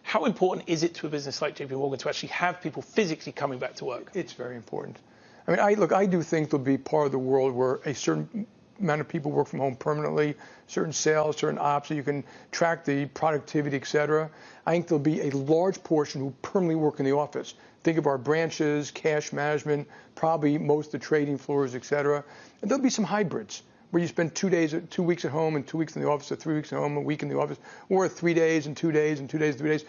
How important is it to a business like JP Morgan to actually have people physically coming back to work? It's very important. I mean, I do think there'll be part of the world where a certain amount of people work from home permanently, certain sales, certain ops, so you can track the productivity, et cetera. I think there'll be a large portion who permanently work in the office. Think of our branches, cash management, probably most of the trading floors, et cetera. And there'll be some hybrids where you spend 2 weeks at home and 2 weeks in the office, or 3 weeks at home, a week in the office, or 3 days and 2 days and 2 days and 3 days.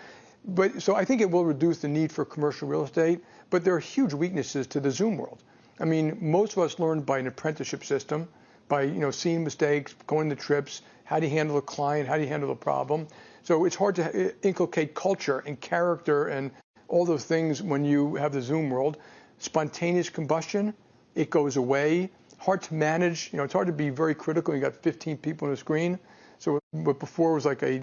But so I think it will reduce the need for commercial real estate, but there are huge weaknesses to the Zoom world. I mean, most of us learned by an apprenticeship system, by seeing mistakes, going to trips, how do you handle a client, how do you handle a problem. So it's hard to inculcate culture and character and all those things when you have the Zoom world. Spontaneous combustion, it goes away. Hard to manage. It's hard to be very critical. You got 15 people on the screen. So what before was like a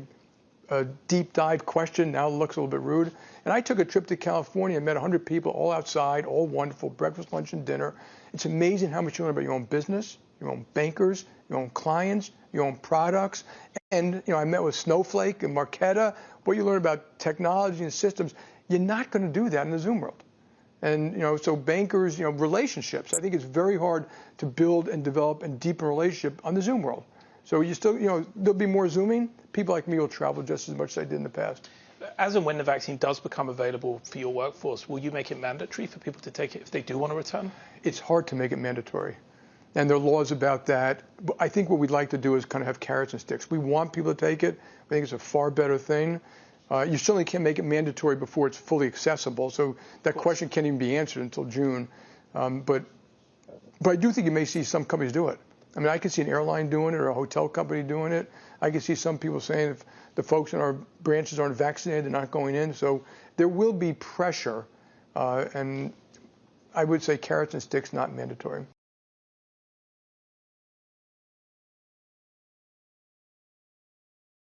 deep dive question, now looks a little bit rude. And I took a trip to California and met 100 people all outside, all wonderful, breakfast, lunch, and dinner. It's amazing how much you learn about your own business, your own bankers, your own clients, your own products. And I met with Snowflake and Marquetta. What you learn about technology and systems, you're not going to do that in the Zoom world. And so bankers, relationships. I think it's very hard to build and develop and deepen a relationship on the Zoom world. So you still, there'll be more Zooming. People like me will travel just as much as I did in the past. As and when the vaccine does become available for your workforce, will you make it mandatory for people to take it if they do want to return? It's hard to make it mandatory. And there are laws about that. I think what we'd like to do is kind of have carrots and sticks. We want people to take it. I think it's a far better thing. You certainly can't make it mandatory before it's fully accessible. So that question can't even be answered until June. But I do think you may see some companies do it. I mean, I can see an airline doing it or a hotel company doing it. I can see some people saying if the folks in our branches aren't vaccinated, they're not going in. So there will be pressure. And I would say carrots and sticks, not mandatory.